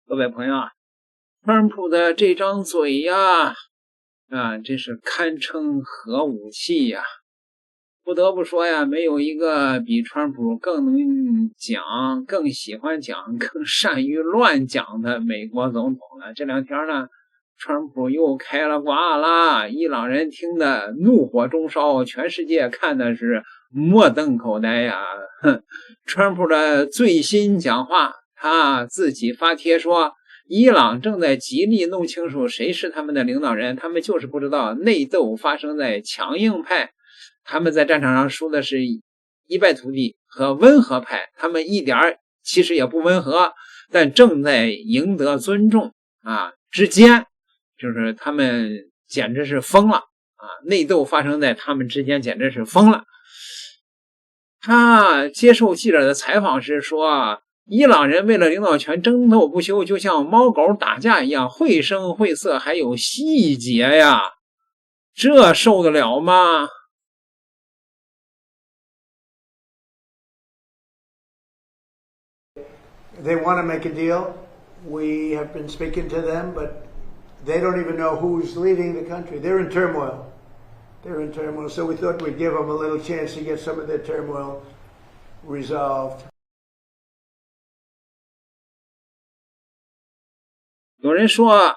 各位朋友啊，川普的这张嘴呀，这是堪称核武器呀！不得不说呀，没有一个比川普更能讲、更喜欢讲、更善于乱讲的美国总统了。这两天呢，川普又开了挂啦，伊朗人听得怒火中烧，全世界看的是目瞪口呆呀！川普的最新讲话，他自己发帖说，伊朗正在极力弄清楚谁是他们的领导人，他们就是不知道内斗发生在强硬派，他们在战场上输的是一败涂地，和温和派，他们一点其实也不温和，但正在赢得尊重之间，就是他们简直是疯了内斗发生在他们之间简直是疯了。他接受记者的采访时说，伊朗人为了领导权争斗不休，就像猫狗打架一样，绘声绘色，还有细节呀，这受得了吗？They want to make a deal. We have been speaking to them, but they don't even know who's leading the country. They're in turmoil. So we thought we'd give them a little chance to get some of their turmoil resolved. 有人说，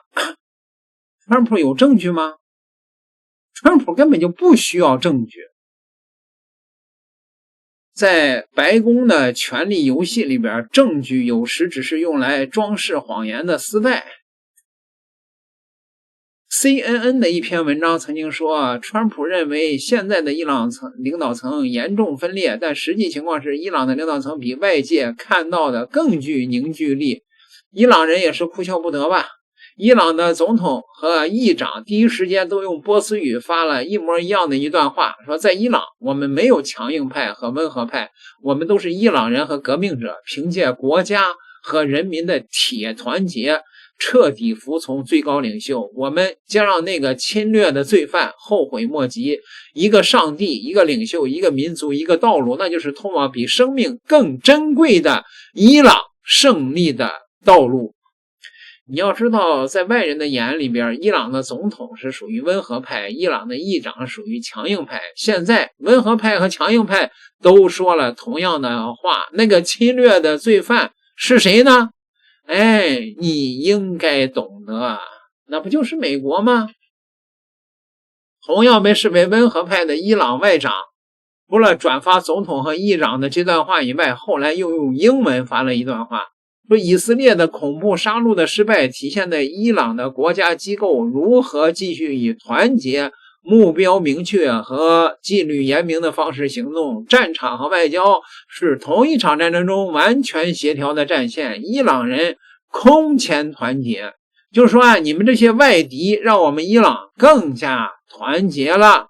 川普有证据吗？川普根本就不需要证据。在白宫的权力游戏里边，证据有时只是用来装饰谎言的丝带。CNN 的一篇文章曾经说，川普认为现在的伊朗领导层严重分裂，但实际情况是伊朗的领导层比外界看到的更具凝聚力。伊朗人也是哭笑不得吧。伊朗的总统和议长第一时间都用波斯语发了一模一样的一段话，说在伊朗我们没有强硬派和温和派，我们都是伊朗人和革命者，凭借国家和人民的铁团结彻底服从最高领袖，我们将让那个侵略的罪犯后悔莫及。一个上帝，一个领袖，一个民族，一个道路，那就是通往比生命更珍贵的伊朗胜利的道路。你要知道，在外人的眼里边，伊朗的总统是属于温和派，伊朗的议长属于强硬派。现在温和派和强硬派都说了同样的话，那个侵略的罪犯是谁呢？你应该懂得，那不就是美国吗？同样被视为温和派的伊朗外长，除了转发总统和议长的这段话以外，后来又用英文发了一段话，说以色列的恐怖杀戮的失败体现在伊朗的国家机构如何继续以团结、目标明确和纪律严明的方式行动，战场和外交是同一场战争中完全协调的战线，伊朗人空前团结，就是说你们这些外敌让我们伊朗更加团结了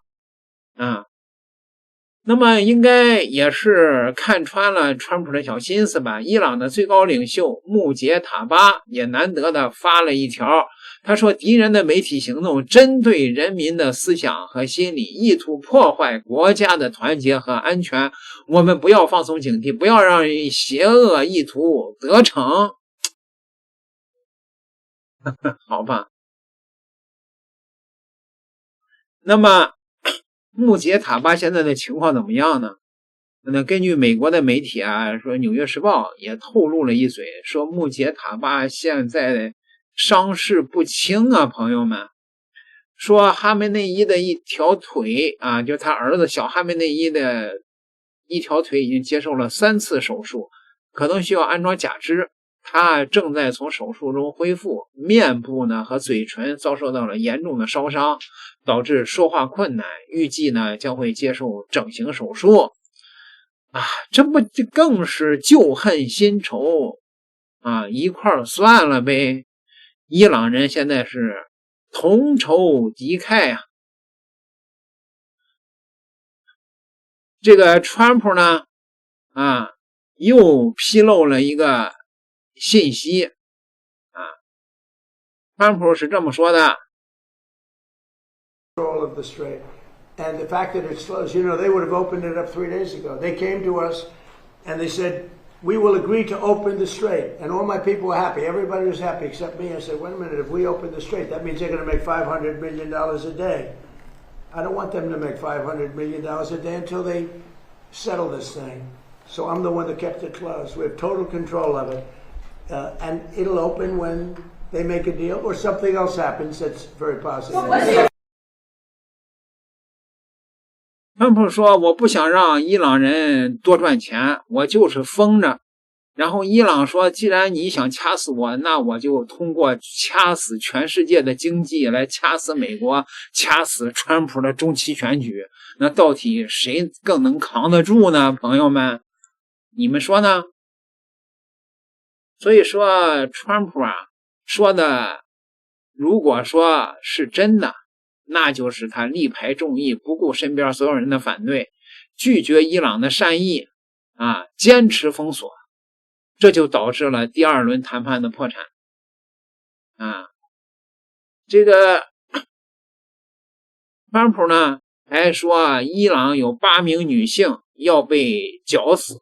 那么应该也是看穿了川普的小心思吧。伊朗的最高领袖穆杰塔巴也难得的发了一条，他说敌人的媒体行动针对人民的思想和心理，意图破坏国家的团结和安全，我们不要放松警惕，不要让邪恶意图得逞好吧。那么穆杰塔巴现在的情况怎么样呢？那根据美国的媒体说《纽约时报》也透露了一嘴，说穆杰塔巴现在伤势不轻朋友们。说哈梅内伊的一条腿就是他儿子小哈梅内伊的一条腿已经接受了3次手术，可能需要安装假肢。他正在从手术中恢复，面部呢和嘴唇遭受到了严重的烧伤，导致说话困难，预计呢将会接受整形手术这不更是旧恨新仇一块算了呗。伊朗人现在是同仇敌忾这个川普呢又披露了一个信息川普是这么说的 All of the strait. And the fact that it's closed, they would have opened it up 3 days ago. They came to us and they said, we will agree to open the strait. And all my people were happy. Everybody was happy except me. I said, wait a minute, if we open the strait, that means they're going to make $500 million a day. I don't want them to make $500 million a day until they settle this thing. So I'm the one that kept it closed. We have total control of it. And it'll open when they make a deal or something else happens that's very positive. 川普说我不想让伊朗人多赚钱，我就是封着。然后伊朗说既然你想掐死我，那我就通过掐死全世界的经济来掐死美国，掐死川普的中期选举。那到底谁更能扛得住呢？朋友们，你们说呢？所以说川普说的如果说是真的，那就是他力排众议，不顾身边所有人的反对，拒绝伊朗的善意坚持封锁，这就导致了第二轮谈判的破产这个川普呢还说伊朗有8名女性要被绞死，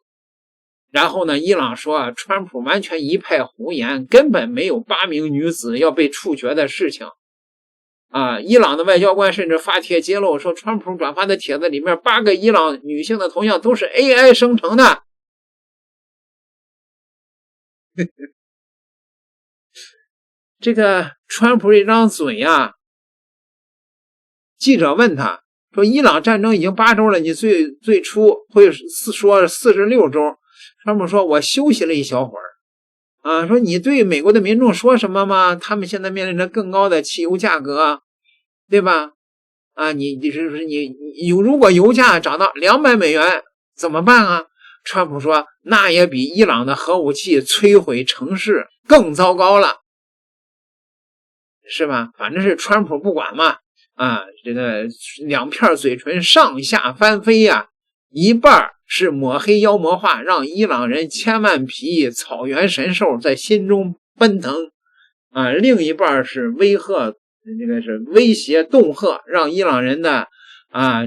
然后呢伊朗说川普完全一派胡言，根本没有8名女子要被处决的事情伊朗的外交官甚至发帖揭露说川普转发的帖子里面8个伊朗女性的头像都是 AI 生成的这个川普这张嘴记者问他说伊朗战争已经8周了，你最初会说46周，川普说我休息了一小会儿说你对美国的民众说什么吗？他们现在面临着更高的汽油价格，对吧？你如果油价涨到200美元怎么办川普说那也比伊朗的核武器摧毁城市更糟糕了，是吧？反正是川普不管嘛这个两片嘴唇上下翻飞一半是抹黑妖魔化，让伊朗人千万匹草原神兽在心中奔腾另一半是威胁恫吓，让伊朗人的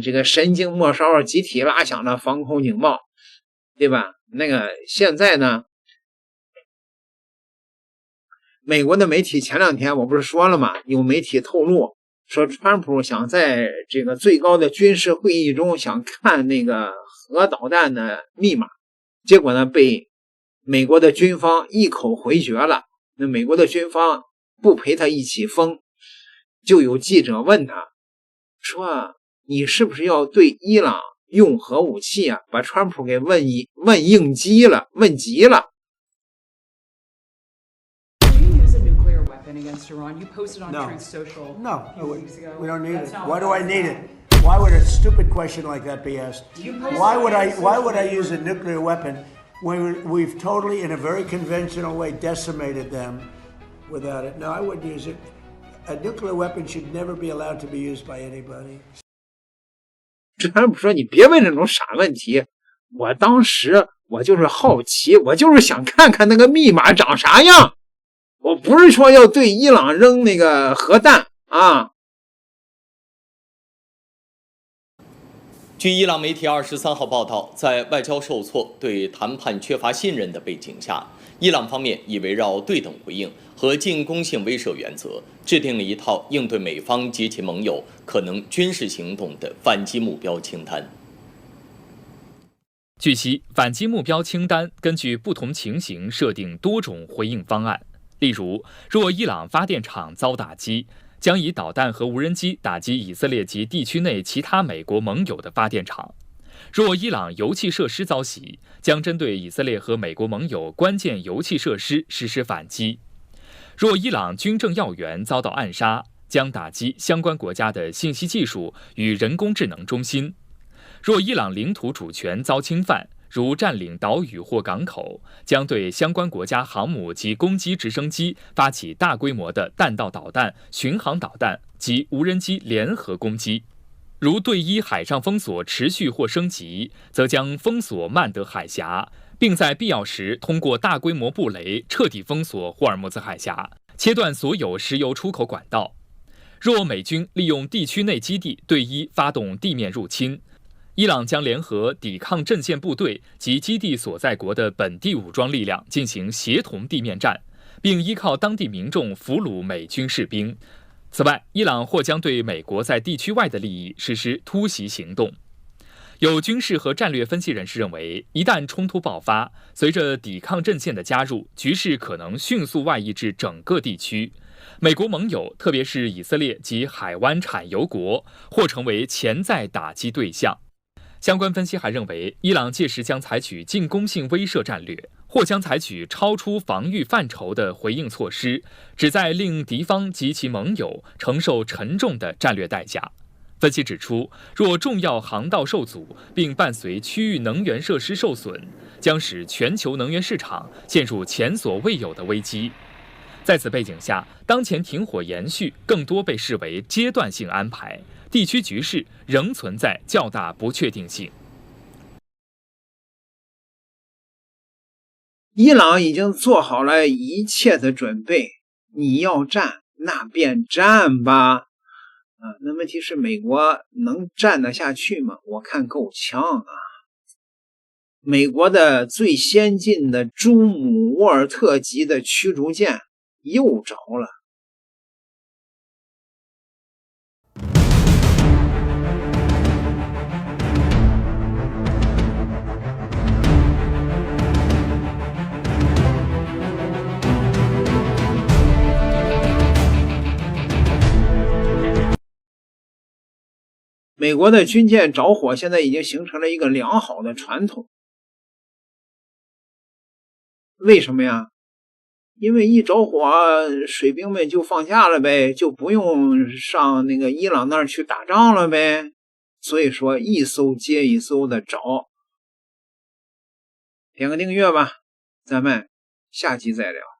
这个神经末梢集体拉响了防空警报，对吧？那个现在呢美国的媒体前2天我不是说了吗？有媒体透露说川普想在这个最高的军事会议中想看那个核导弹的密码，结果呢被美国的军方一口回绝了。那美国的军方不陪他一起封，就有记者问他说你是不是要对伊朗用核武器把川普给问急了。Against Iran. You posted on Truth Social No, a few weeks ago. We don't need That's it. not Why what do I you need said. it? Why would a stupid question like that be asked? You posted Why on would Truth I Social. use a nuclear weapon when we've totally, in a very conventional way, decimated them without it? No, I wouldn't use it. A nuclear weapon should never be allowed to be used by anybody. 川普说你别问这种傻问题，我当时我就是好奇，我就是想看看那个密码长啥样，我不是说要对伊朗扔那个核弹据伊朗媒体23号报道，在外交受挫、对谈判缺乏信任的背景下，伊朗方面以围绕对等回应和进攻性威慑原则，制定了一套应对美方及其盟友可能军事行动的反击目标清单。据悉，反击目标清单根据不同情形设定多种回应方案。例如，若伊朗发电厂遭打击，将以导弹和无人机打击以色列及地区内其他美国盟友的发电厂；若伊朗油气设施遭袭，将针对以色列和美国盟友关键油气设施实施反击；若伊朗军政要员遭到暗杀，将打击相关国家的信息技术与人工智能中心；若伊朗领土主权遭侵犯，如占领岛屿或港口，将对相关国家航母及攻击直升机发起大规模的弹道导弹、巡航导弹及无人机联合攻击。如对伊海上封锁持续或升级，则将封锁曼德海峡，并在必要时通过大规模布雷彻底封锁霍尔木兹海峡，切断所有石油出口管道。若美军利用地区内基地对伊发动地面入侵，伊朗将联合抵抗阵线部队及基地所在国的本地武装力量进行协同地面战，并依靠当地民众俘虏美军士兵。此外，伊朗或将对美国在地区外的利益实施突袭行动。有军事和战略分析人士认为，一旦冲突爆发，随着抵抗阵线的加入，局势可能迅速外溢至整个地区。美国盟友，特别是以色列及海湾产油国，或成为潜在打击对象。相关分析还认为，伊朗届时将采取进攻性威慑战略，或将采取超出防御范畴的回应措施，旨在令敌方及其盟友承受沉重的战略代价。分析指出，若重要航道受阻，并伴随区域能源设施受损，将使全球能源市场陷入前所未有的危机。在此背景下，当前停火延续更多被视为阶段性安排，地区局势仍存在较大不确定性。伊朗已经做好了一切的准备，你要战，那便战吧。那问题是美国能站得下去吗？我看够呛啊。美国的最先进的朱姆沃尔特级的驱逐舰又着了。美国的军舰着火现在已经形成了一个良好的传统。为什么呀？因为一着火，水兵们就放假了呗，就不用上那个伊朗那儿去打仗了呗。所以说一艘接一艘的着。点个订阅吧，咱们下期再聊。